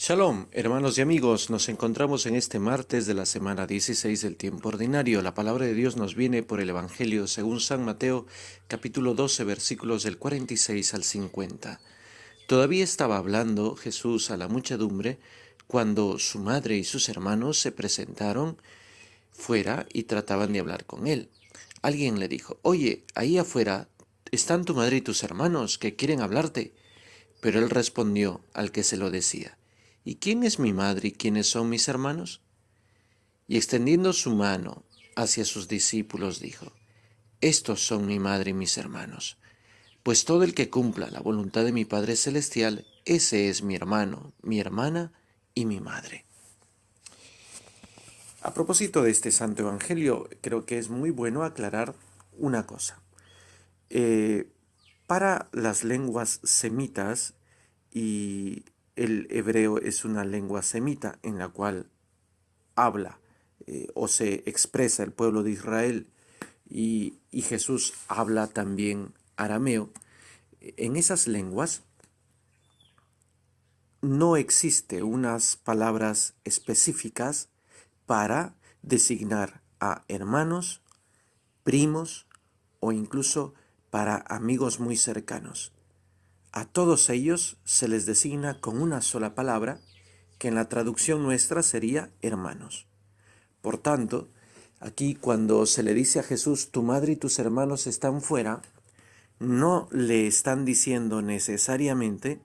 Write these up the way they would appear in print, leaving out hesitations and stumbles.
Shalom, hermanos y amigos, nos encontramos en este martes de la semana 16 del tiempo ordinario. La palabra de Dios nos viene por el Evangelio según San Mateo, capítulo 12, versículos del 46 al 50. Todavía estaba hablando Jesús a la muchedumbre cuando su madre y sus hermanos se presentaron fuera y trataban de hablar con él. Alguien le dijo: «Oye, ahí afuera están tu madre y tus hermanos que quieren hablarte». Pero él respondió al que se lo decía: «¿Y quién es mi madre y quiénes son mis hermanos?». Y extendiendo su mano hacia sus discípulos dijo: «Estos son mi madre y mis hermanos. Pues todo el que cumpla la voluntad de mi Padre Celestial, ese es mi hermano, mi hermana y mi madre». A propósito de este Santo Evangelio, creo que es muy bueno aclarar una cosa. Eh, para las lenguas semitas, y el hebreo es una lengua semita en la cual habla o se expresa el pueblo de Israel, y Jesús habla también arameo. En esas lenguas no existe unas palabras específicas para designar a hermanos, primos o incluso para amigos muy cercanos. A todos ellos se les designa con una sola palabra, que en la traducción nuestra sería hermanos. Por tanto, aquí cuando se le dice a Jesús: «Tu madre y tus hermanos están fuera», no le están diciendo necesariamente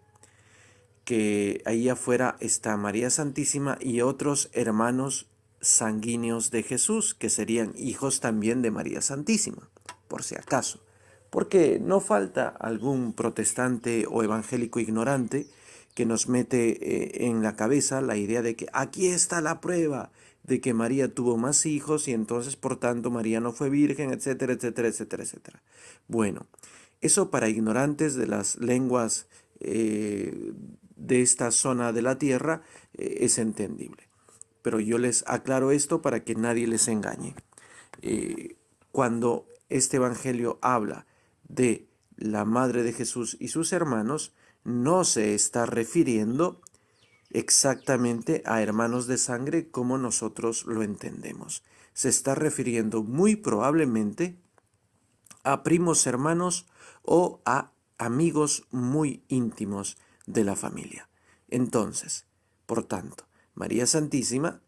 que ahí afuera está María Santísima y otros hermanos sanguíneos de Jesús, que serían hijos también de María Santísima, por si acaso. Porque no falta algún protestante o evangélico ignorante que nos mete en la cabeza la idea de que aquí está la prueba de que María tuvo más hijos y entonces por tanto María no fue virgen, etcétera, etcétera, etcétera, etcétera. Bueno, eso para ignorantes de las lenguas de esta zona de la tierra es entendible. Pero yo les aclaro esto para que nadie les engañe. Cuando este evangelio habla de la madre de Jesús y sus hermanos, no se está refiriendo exactamente a hermanos de sangre como nosotros lo entendemos. Se está refiriendo muy probablemente a primos hermanos o a amigos muy íntimos de la familia. Entonces, por tanto, María Santísima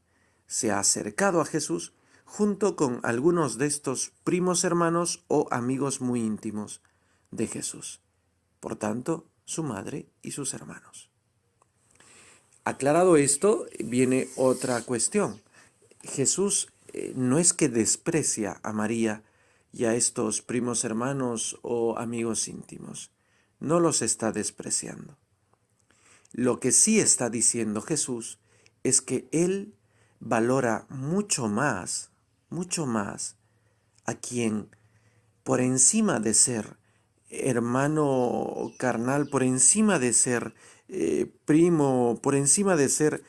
se ha acercado a Jesús junto con algunos de estos primos hermanos o amigos muy íntimos de Jesús. Por tanto, su madre y sus hermanos. Aclarado esto, viene otra cuestión. Jesús no es que desprecia a María y a estos primos hermanos o amigos íntimos. No los está despreciando. Lo que sí está diciendo Jesús es que Él valora mucho más a quien, por encima de ser hermano carnal, por encima de ser primo, por encima de ser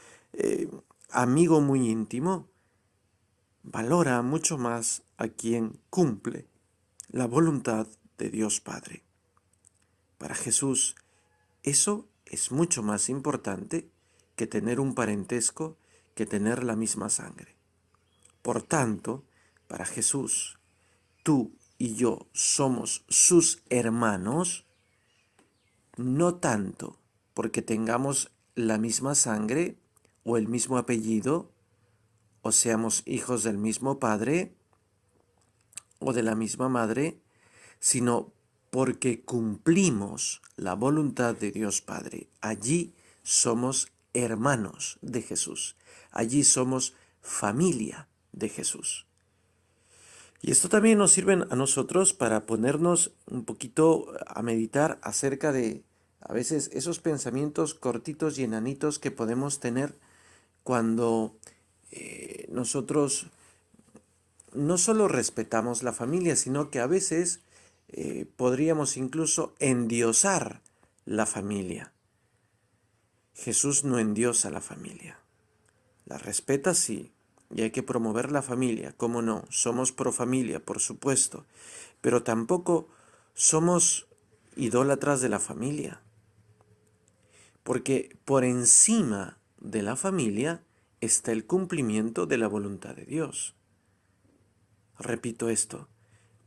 amigo muy íntimo, valora mucho más a quien cumple la voluntad de Dios Padre. Para Jesús, eso es mucho más importante que tener un parentesco, que tener la misma sangre. Por tanto, para Jesús, tú y yo somos sus hermanos, no tanto porque tengamos la misma sangre o el mismo apellido, o seamos hijos del mismo padre o de la misma madre, sino porque cumplimos la voluntad de Dios Padre. Allí somos hermanos de Jesús. Allí somos familia de Jesús. Y esto también nos sirve a nosotros para ponernos un poquito a meditar acerca de a veces esos pensamientos cortitos y enanitos que podemos tener cuando nosotros no solo respetamos la familia, sino que a veces podríamos incluso endiosar la familia. Jesús no endiosa la familia. La respeta, sí, y hay que promover la familia, cómo no, somos pro familia, por supuesto, pero tampoco somos idólatras de la familia, porque por encima de la familia está el cumplimiento de la voluntad de Dios. Repito esto,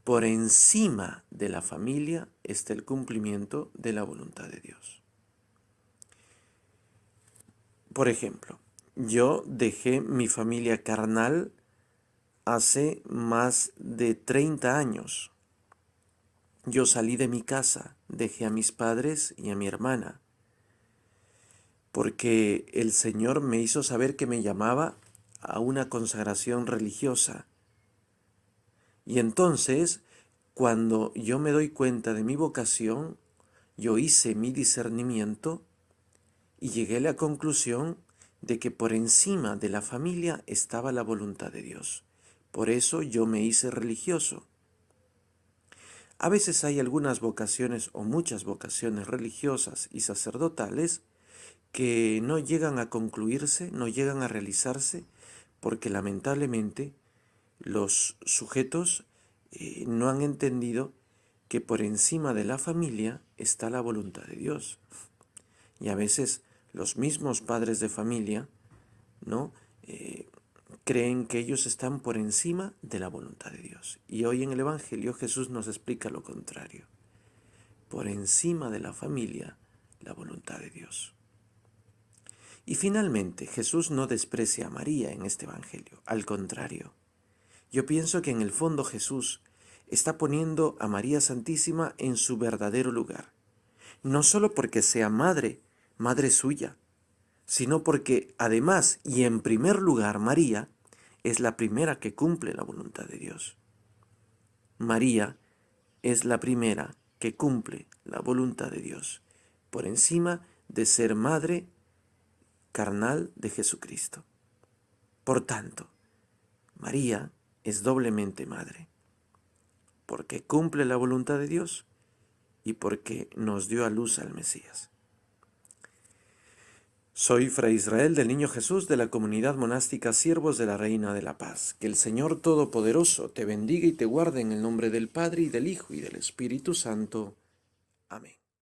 por encima de la familia está el cumplimiento de la voluntad de Dios. Por ejemplo, yo dejé mi familia carnal hace más de 30 años. Yo salí de mi casa, dejé a mis padres y a mi hermana, porque el Señor me hizo saber que me llamaba a una consagración religiosa. Y entonces, cuando yo me doy cuenta de mi vocación, yo hice mi discernimiento y llegué a la conclusión de que por encima de la familia estaba la voluntad de Dios. Por eso yo me hice religioso. A veces hay algunas vocaciones o muchas vocaciones religiosas y sacerdotales que no llegan a concluirse, no llegan a realizarse, porque lamentablemente los sujetos no han entendido que por encima de la familia está la voluntad de Dios. Y a veces los mismos padres de familia, ¿no? Creen que ellos están por encima de la voluntad de Dios. Y hoy en el Evangelio Jesús nos explica lo contrario. Por encima de la familia, la voluntad de Dios. Y finalmente, Jesús no desprecia a María en este Evangelio. Al contrario, yo pienso que en el fondo Jesús está poniendo a María Santísima en su verdadero lugar. No solo porque sea madre suya, sino porque además y en primer lugar María es la primera que cumple la voluntad de Dios. María es la primera que cumple la voluntad de Dios, por encima de ser madre carnal de Jesucristo. Por tanto, María es doblemente madre, porque cumple la voluntad de Dios y porque nos dio a luz al Mesías. Soy Fray Israel del Niño Jesús de la comunidad monástica Siervos de la Reina de la Paz. Que el Señor Todopoderoso te bendiga y te guarde en el nombre del Padre y del Hijo y del Espíritu Santo. Amén.